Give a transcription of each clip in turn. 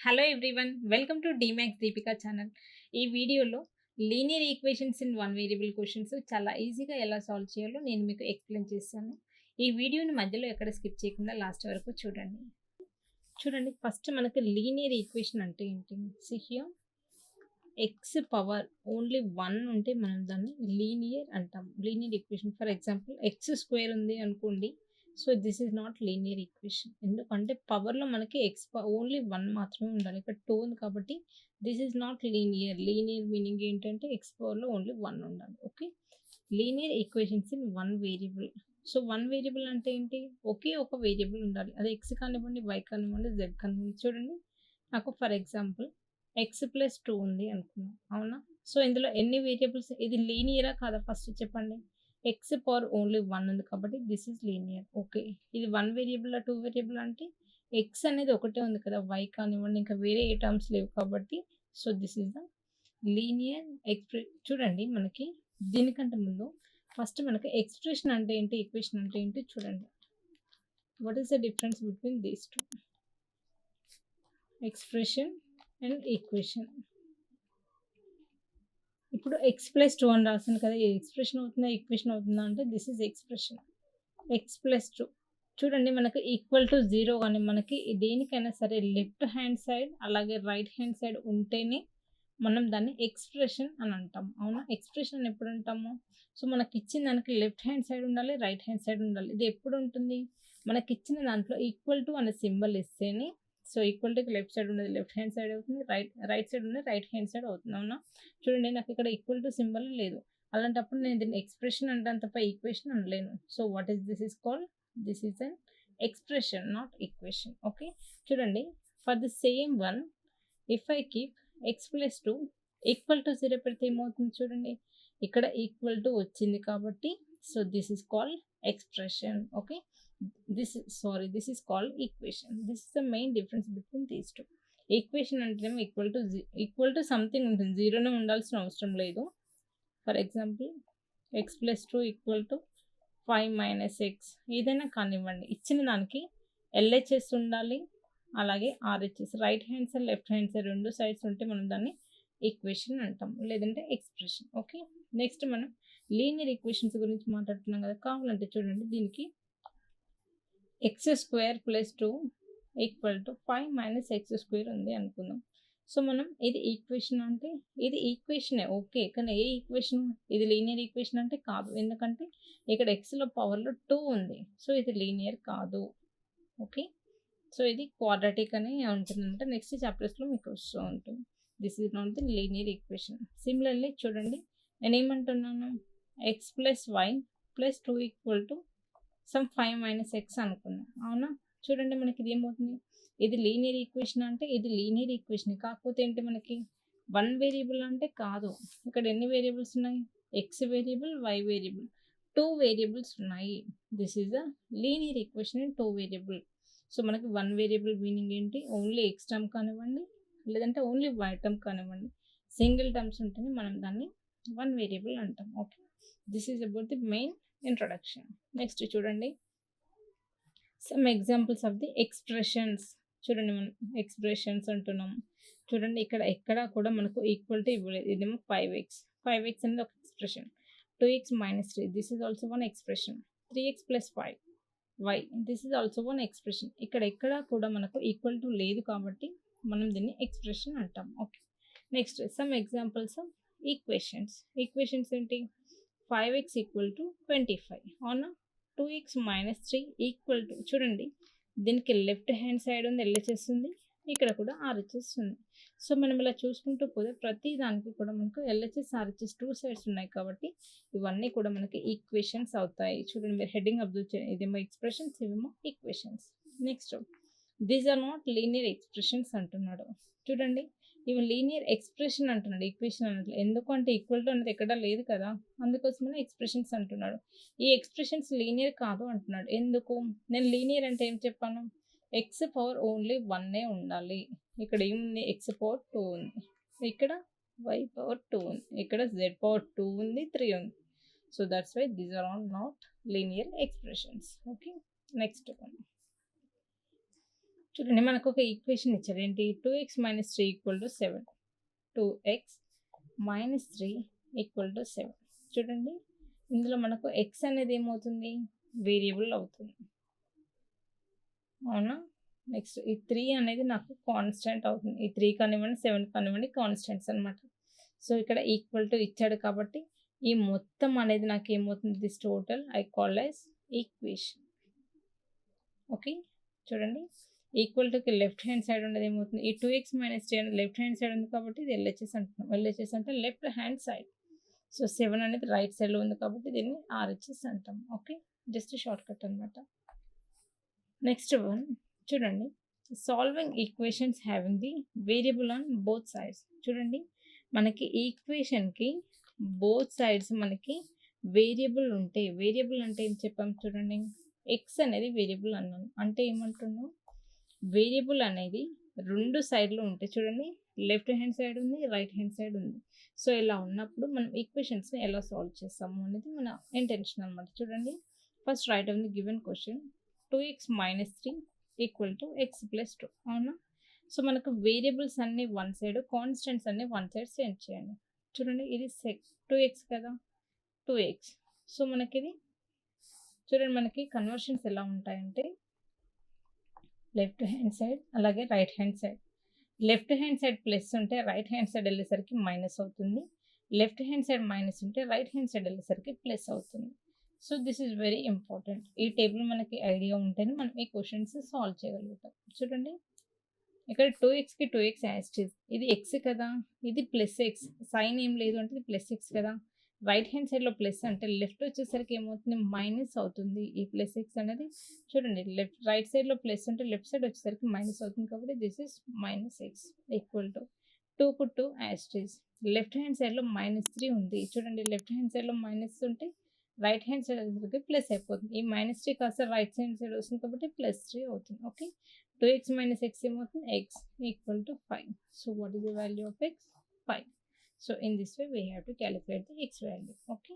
Hello everyone, welcome to డీమ్యాక్స్ Deepika channel. ఈ వీడియోలో linear equations in one variable questions చాలా ఈజీగా ఎలా సాల్వ్ చేయాలో నేను మీకు ఎక్స్ప్లెయిన్ చేస్తాను. ఈ వీడియోని మధ్యలో ఎక్కడ స్కిప్ చేయకుండా లాస్ట్ వరకు చూడండి. ఫస్ట్ మనకు లీనియర్ ఈక్వేషన్ అంటే ఏంటి? హియర్ ఎక్స్ పవర్ ఓన్లీ 1 ఉంటే మనం దాన్ని లీనియర్ అంటాం. Linear equation for example X square ఉంది అనుకోండి. So this is not linear equation. ఎందుకంటే పవర్లో మనకి ఎక్స్ ఓన్లీ 1 మాత్రమే ఉండాలి. ఇక్కడ 2 ఉంది కాబట్టి this is not linear. Linear meaning ఏంటంటే ఎక్స్ పవర్లో ఓన్లీ 1 ఉండాలి. Okay, linear equations in one variable. So one variable అంటే ఏంటి? ఒకే ఒక వేరియబుల్ ఉండాలి. అది ఎక్స్ కానివ్వండి, వై కానివ్వండి, జెడ్ కానివ్వండి. చూడండి, నాకు ఫర్ ఎగ్జాంపుల్ ఎక్స్ ప్లస్ 2 ఉంది అనుకున్నాం, అవునా? సో ఇందులో ఎన్ని వేరియబుల్స్? ఇది లీనియరా కాదా ఫస్ట్ చెప్పండి. ఎక్స్ పవర్ ఓన్లీ 1 ఉంది కాబట్టి దిస్ ఈజ్ లీనియర్. ఓకే, ఇది 1 వేరియబుల్ 2 వేరియబుల్ అంటే ఎక్స్ అనేది ఒకటే ఉంది కదా, వై కానివ్వండి, ఇంకా వేరే ఏ టర్మ్స్ లేవు కాబట్టి so this is the linear చూడండి, మనకి దీనికంటే ముందు ఫస్ట్ మనకి ఎక్స్ప్రెషన్ అంటే ఏంటి, ఈక్వేషన్ అంటే ఏంటి చూడండి. What is the difference between these two? Expression and equation. ఇప్పుడు ఎక్స్ ప్లస్ 2 అని రాసాను కదా, ఇది ఎక్స్ప్రెషన్ అవుతుందా ఈక్వేషన్ అవుతుందా అంటే this is expression. X plus 2 చూడండి, మనకు ఈక్వల్ టు 0 కానీ మనకి దేనికైనా సరే లెఫ్ట్ హ్యాండ్ సైడ్ అలాగే రైట్ హ్యాండ్ సైడ్ ఉంటేనే మనం దాన్ని ఎక్స్ప్రెషన్ అని అంటాం, అవునా? ఎక్స్ప్రెషన్ అని ఎప్పుడు అంటాము? సో మనకి ఇచ్చిన దానికి లెఫ్ట్ హ్యాండ్ సైడ్ ఉండాలి, రైట్ హ్యాండ్ సైడ్ ఉండాలి. ఇది ఎప్పుడు ఉంటుంది? మనకి ఇచ్చిన దాంట్లో ఈక్వల్ టు అనే సింబల్ ఇస్తేనే, సో ఈక్వల్ టుకి లెఫ్ట్ సైడ్ ఉన్నది లెఫ్ట్ హ్యాండ్ సైడ్ అవుతుంది, రైట్ సైడ్ ఉన్నది రైట్ హ్యాండ్ సైడ్ అవుతుంది, అవునా? చూడండి, నాకు ఇక్కడ ఈక్వల్ టు సింబల్ లేదు. అలాంటప్పుడు నేను దీన్ని ఎక్స్ప్రెషన్ అంటాను తప్ప ఈక్వేషన్ అనలేను. So what is this is called? This is an expression, not equation. Okay, చూడండి, for the same one if I keep x plus 2 equal to 0 పెడితే ఏమవుతుంది చూడండి, ఇక్కడ ఈక్వల్ టు వచ్చింది కాబట్టి so this is called expression. Okay, this is called equation. This is the main difference between these two. ఈక్వేషన్ అంటేనేమో equal to something ఉంటుంది, జీరోనే ఉండాల్సిన అవసరం లేదు. For example X plus 2 equal to 5 minus X, ఏదైనా కానివ్వండి, ఇచ్చిన దానికి ఎల్హెచ్ఎస్ ఉండాలి అలాగే RHS, right hand side left hand side రెండు సైడ్స్ ఉంటే మనం దాన్ని ఈక్వేషన్ అంటాం, లేదంటే ఎక్స్ప్రెషన్. ఓకే, నెక్స్ట్ మనం లీనియర్ ఈక్వేషన్స్ గురించి మాట్లాడుతున్నాం కదా, కావాలంటే చూడండి, దీనికి X square plus 2 equal to 5 minus X square ఉంది అనుకుందాం. సో మనం ఇది ఈక్వేషన్ అంటే ఇది ఈక్వేషనే, ఓకే, కానీ ఏ ఈక్వేషన్? ఇది లీనియర్ ఈక్వేషన్ అంటే కాదు, ఎందుకంటే ఇక్కడ ఎక్స్లో పవర్లో 2 ఉంది, సో ఇది లీనియర్ కాదు. ఓకే, సో ఇది క్వాడ్రాటిక్ అని ఉంటుందంట, నెక్స్ట్ చాప్టర్స్లో మీకు వస్తూ ఉంటుంది. This is not the linear equation. Similarly చూడండి, నేను ఏమంటున్నాను, x plus y plus 2 equal to some 5 minus x అనుకున్నాం, అవునా? చూడండి, మనకి ఇది ఏమవుతుంది? ఇది లీనియర్ ఈక్వేషన్ అంటే ఇది లీనియర్ ఈక్వేషన్, కాకపోతే ఏంటి, మనకి 1 వేరియబుల్ అంటే కాదు. ఇక్కడ ఎన్ని వేరియబుల్స్ ఉన్నాయి? X variable, y variable, 2 variables ఉన్నాయి. This is a linear equation in 2 variable. So మనకి 1 వేరియబుల్ మీనింగ్ ఏంటి? ఓన్లీ ఎక్స్ టర్మ్ కానివ్వండి, లేదంటే ఓన్లీ వై టర్మ్ కానివ్వండి, సింగిల్ టర్మ్స్ ఉంటేనే మనం దాన్ని 1 వేరియబుల్ అంటాం. Okay, this is about the main introduction. Next చూడండి, some examples of the expressions. చూడండి, మనం ఎక్స్ప్రెషన్స్ అంటున్నాం. చూడండి, ఇక్కడ ఎక్కడ కూడా మనకు ఈక్వల్ టు ఇవ్వలేదు. ఇదేమో 5x అనేది ఒక expression. 2x minus 3 this is also one expression. 3x plus 5y this is also one expression. ఇక్కడ ఎక్కడ కూడా మనకు ఈక్వల్ టు లేదు కాబట్టి మనం దీన్ని ఎక్స్ప్రెషన్ అంటాం. Okay, next some examples of equations ఏంటి? 5x ఈక్వల్ టు 25, అవునా? 2x మైనస్ 3 ఈక్వల్ టు, చూడండి, దీనికి లెఫ్ట్ హ్యాండ్ సైడ్ ఉంది ఎల్హెచ్ఎస్ ఉంది, ఇక్కడ కూడా ఆర్హెచ్ఎస్ ఉంది. సో మనం ఇలా చూసుకుంటూ పోతే ప్రతి దానికి కూడా మనకు ఎల్హెచ్ఎస్ ఆర్హెచ్ఎస్ 2 సైడ్స్ ఉన్నాయి కాబట్టి ఇవన్నీ కూడా మనకి ఈక్వేషన్స్ అవుతాయి. చూడండి, మీరు హెడ్డింగ్ అబ్జర్వ్ చేయండి, ఇదేమో ఎక్స్ప్రెషన్స్, ఇవేమో equations. Next these are not linear expressions అంటున్నాడు. చూడండి, ఇవి లీనియర్ ఎక్స్ప్రెషన్ అంటున్నాడు, ఈక్వేషన్ అన్నట్లు. ఎందుకు అంటే ఈక్వల్ టు అనేది ఎక్కడా లేదు కదా, అందుకోసమనే ఎక్స్ప్రెషన్స్ అంటున్నాడు. ఈ ఎక్స్ప్రెషన్స్ లీనియర్ కాదు అంటున్నాడు. ఎందుకు? నేను లీనియర్ అంటే ఏం చెప్పాను? ఎక్స్ పవర్ ఓన్లీ 1 ఉండాలి. ఇక్కడ ఏముంది? ఎక్స్ పవర్ 2 ఉంది, ఇక్కడ వై పవర్ 2 ఉంది, ఇక్కడ జెడ్ పవర్ 2 ఉంది, 3 ఉంది. So that's why these are all not linear expressions. Okay, next one చూడండి మనకు ఒక ఈక్వేషన్ ఇచ్చారు. ఏంటి? 2x - 3 = 7. 2x - 3 = 7. చూడండి ఇందులో మనకు x అనేది ఏమవుతుంది? వేరియబుల్ అవుతుంది. అవునా? నెక్స్ట్ ఈ 3 అనేది నాకు కాన్స్టెంట్ అవుతుంది. ఈ 3 కానివ్వండి, 7 కానివ్వండి కాన్స్టెంట్స్ అనమాట. సో ఇక్కడ ఈక్వల్ టు ఇచ్చాడు కాబట్టి ఈ మొత్తం అనేది నాకు ఏమవుతుంది? This total I call as equation. Okay చూడండి ఈక్వల్ టుకి లెఫ్ట్ హ్యాండ్ సైడ్ ఉండేది ఏమవుతుంది? ఈ 2x - 3 అనేది లెఫ్ట్ హ్యాండ్ సైడ్ ఉంది కాబట్టి ఇది LHS అంటున్నాం. LHS అంటే లెఫ్ట్ హ్యాండ్ సైడ్. సో 7 అనేది రైట్ సైడ్లో ఉంది కాబట్టి దీన్ని RHS అంటాం. ఓకే జస్ట్ షార్ట్ కట్ అనమాట. నెక్స్ట్ వన్ చూడండి solving equations having the variable on both sides. చూడండి మనకి ఈక్వేషన్కి బోత్ సైడ్స్ మనకి వేరియబుల్ ఉంటే, వేరియబుల్ అంటే ఏం చెప్పాం చూడండి, ఎక్స్ అనేది వేరియబుల్ అన్నాను. అంటే ఏమంటున్నాం? వేరియబుల్ అనేది రెండు సైడ్లు ఉంటాయి. చూడండి లెఫ్ట్ హ్యాండ్ సైడ్ ఉంది, రైట్ హ్యాండ్ సైడ్ ఉంది. సో ఇలా ఉన్నప్పుడు మనం ఈక్వేషన్స్ని ఎలా సాల్వ్ చేస్తాము అనేది మన ఇంటెన్షన్ అనమాట. చూడండి first right on the given question 2x - 3 = x + 2. అవునా? సో మనకు వేరియబుల్స్ అన్ని వన్ సైడ్, కాన్స్టెంట్స్ అన్ని వన్ సైడ్ సెండ్ చేయండి. చూడండి ఇది 2x కదా, 2x. సో మనకి ఇది చూడండి మనకి కన్వర్షన్స్ ఎలా ఉంటాయంటే లెఫ్ట్ హ్యాండ్ సైడ్ అలాగే right hand side. Left hand side plus ఉంటే రైట్ హ్యాండ్ సైడ్ వెళ్ళేసరికి మైనస్ అవుతుంది. లెఫ్ట్ హ్యాండ్ సైడ్ మైనస్ ఉంటే రైట్ హ్యాండ్ సైడ్ వెళ్ళేసరికి ప్లస్ అవుతుంది. So this is very important. ఈ టేబుల్ మనకి ఐడియా ఉంటేనే మనం ఈ క్వశ్చన్స్ సాల్వ్ చేయగలుగుతాం. చూడండి ఇక్కడ 2xకి 2x యాస్టీస్, ఇది x కదా, ఇది ప్లస్ ఎక్స్, సైన్ ఏం లేదు అంటే ఇది ప్లస్ ఎక్స్ కదా. రైట్ హ్యాండ్ సైడ్లో ప్లస్ అంటే లెఫ్ట్ వచ్చేసరికి ఏమవుతుంది? మైనస్ అవుతుంది. ఈ ప్లస్ ఎక్స్ అనేది చూడండి రైట్ సైడ్లో ప్లస్ ఉంటే లెఫ్ట్ సైడ్ వచ్చేసరికి మైనస్ అవుతుంది కాబట్టి this is -x equal to 2కు 2 యాస్టీస్. లెఫ్ట్ హ్యాండ్ సైడ్లో -3 ఉంది. చూడండి లెఫ్ట్ హ్యాండ్ సైడ్లో మైనస్ ఉంటే రైట్ హ్యాండ్ సైడ్ వచ్చేసరికి ప్లస్ అయిపోతుంది. ఈ -3 కాస్త రైట్ హ్యాండ్ సైడ్ వస్తుంది కాబట్టి +3 అవుతుంది. ఓకే 2x - x ఏమవుతుంది? x equal to 5. So what is the value of x? 5. So in this way we have to calculate the x value. Okay.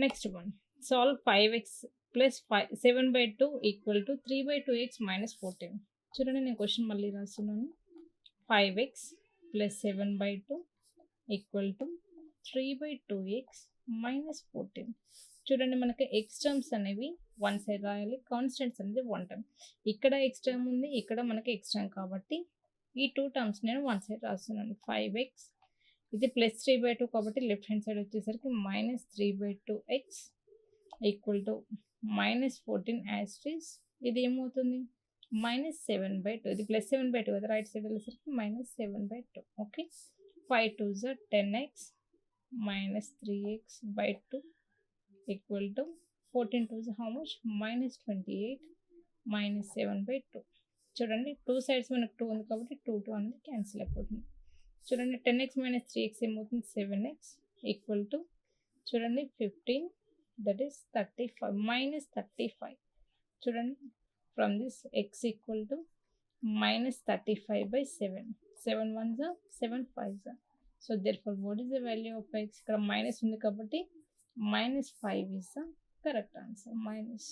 Next one, solve 5x plus 7/2 equal to 3/2x minus 14. చూడండి నేను question మళ్ళీ రాస్తున్నాను. 5x plus 7/2 equal to 3/2x minus 14. చూడండి మనకి X terms అనేవి one side రాయాలి, constants అనేది one term. ఇక్కడ ఎక్స్ టర్మ్ ఉంది, ఇక్కడ మనకి ఎక్స్ టర్మ్ కాబట్టి ఈ టూ టర్మ్స్ నేను వన్ సైడ్ రాస్తున్నాను. 5x ఇది +3/2 కాబట్టి లెఫ్ట్ హ్యాండ్ సైడ్ వచ్చేసరికి -3/2x ఈక్వల్ టు -14 యాస్టీస్. ఇది ఏమవుతుంది? -7/2. ఇది +7/2 కదా, రైట్ సైడ్ వెళ్ళేసరికి -7/2. Okay 5 2s are 10x -3x/2 equal to 14 2s how much? -28 -7/2. చూడండి టూ సైడ్స్ మనకు 2 ఉంది కాబట్టి 2 2 అనేది క్యాన్సిల్ అయిపోతుంది. చూడండి 10x - 3x ఏమవుతుంది? 7x ఈక్వల్ టు చూడండి 15 దట్ ఈస్ 35 -35. చూడండి from this x equal to -35/7. 7 1s are 7 5s are. So therefore what is the value of x? ఇక్కడ మైనస్ ఉంది కాబట్టి -5 is the correct answer. Minus.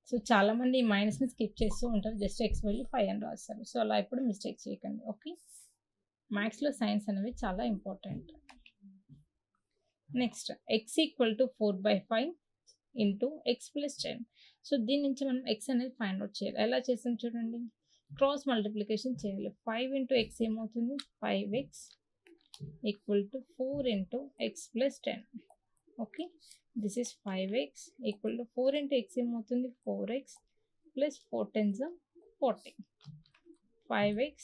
So చాలామంది ఈ మైనస్ని skip చేస్తూ ఉంటారు, జస్ట్ ఎక్స్ వాల్యూ 5 అని రాస్తారు. సో అలా ఎప్పుడు మిస్టేక్ చేయకండి. ఓకే మ్యాథ్స్లో సైన్స్ అనేవి చాలా important. Next x equal to 4/5 into x + 10. So దీని నుంచి మనం x అనేది ఫైండ్ అవుట్ చేయాలి. ఎలా చేస్తాం చూడండి, క్రాస్ మల్టిప్లికేషన్ చేయాలి. 5 ఇంటూ x ఏమవుతుంది? 5x equal to 4 into x + 10. Okay this is 5x equal to 4 into x ఏమవుతుంది? 4x plus 4 10s are 40. 5x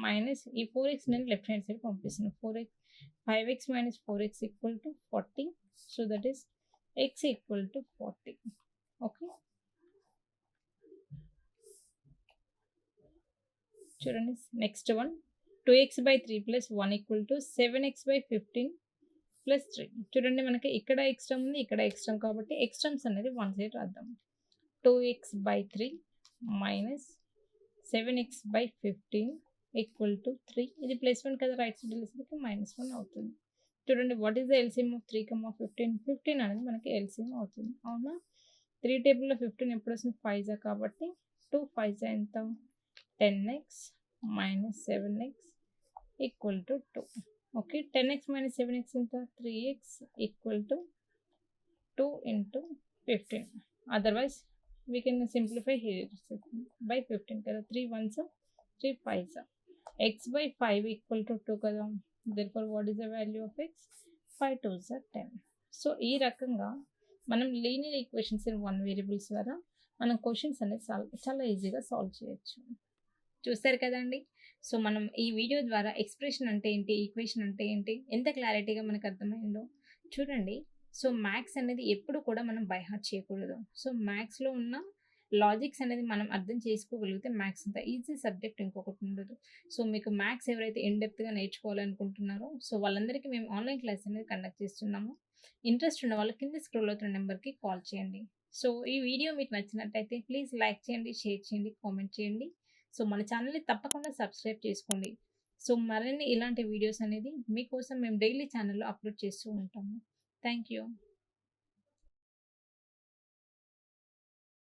minus ఈ 4x నేను లెఫ్ట్ హ్యాండ్ సైడ్ పంపిస్తున్నాను. 5x minus 4x equal to 40. So that is x equal to 40. Okay. చూడండి next one 2x/3 plus 1 equal to 7x/15 plus 3. చూడండి మనకి ఇక్కడ x term ఉంది, ఇక్కడ x term కాబట్టి x టర్మ్స్ అనేది వన్ సైడ్ రాద్దాం. 2x/3 minus 7x/15 equal to 3. ఇది +1 కదా, రైట్ సైడ్ వెళ్ళేసరికి -1 అవుతుంది. చూడండి what is the LCM of 3, 15? 15 అనేది మనకి ఎల్సిఎం అవుతుంది. అవునా 3 టేబుల్లో 15 ఎప్పుడు వస్తుంది? 5 కాబట్టి 2 5 ఎంత 10x minus 7x equal to 2. Okay, 10x minus 7x ఎంత 3x equal to 2 into 15. Otherwise, we can simplify here by 15 కదా 3 1s 3 5s. X by 5 equal to 2 కదా. Therefore, what is the value of x? 5 2s are 10. So ఈ రకంగా మనం linear equations in one variables ద్వారా మనం questions అనేది చాలా ఈజీగా సాల్వ్ చేయొచ్చు. చూస్తారు కదండి. సో మనం ఈ వీడియో ద్వారా ఎక్స్ప్రెషన్ అంటే ఏంటి, ఈక్వేషన్ అంటే ఏంటి, ఎంత క్లారిటీగా మనకు అర్థమైందో చూడండి. సో మ్యాథ్స్ అనేది ఎప్పుడు కూడా మనం బై హార్ట్ చేయకూడదు. సో మ్యాథ్స్లో ఉన్న లాజిక్స్ అనేది మనం అర్థం చేసుకోగలిగితే మ్యాథ్స్ అంత ఈజీ సబ్జెక్ట్ ఇంకొకటి ఉండదు. సో మీకు మ్యాథ్స్ ఎవరైతే ఇన్ డెప్త్గా నేర్చుకోవాలనుకుంటున్నారో సో వాళ్ళందరికీ మేము ఆన్లైన్ క్లాస్ అనేది కండక్ట్ చేస్తున్నాము. ఇంట్రెస్ట్ ఉన్న వాళ్ళు కింద స్క్రోల్ అవుతున్న నెంబర్కి కాల్ చేయండి. సో ఈ వీడియో మీకు నచ్చినట్టయితే ప్లీజ్ లైక్ చేయండి, షేర్ చేయండి, కామెంట్ చేయండి. సో మన ఛానల్ని తప్పకుండా సబ్స్క్రైబ్ చేసుకోండి. సో మరిన్ని ఇలాంటి వీడియోస్ అనేది మీకోసం మేము డైలీ ఛానల్లో అప్లోడ్ చేస్తూ ఉంటాము. Thank you.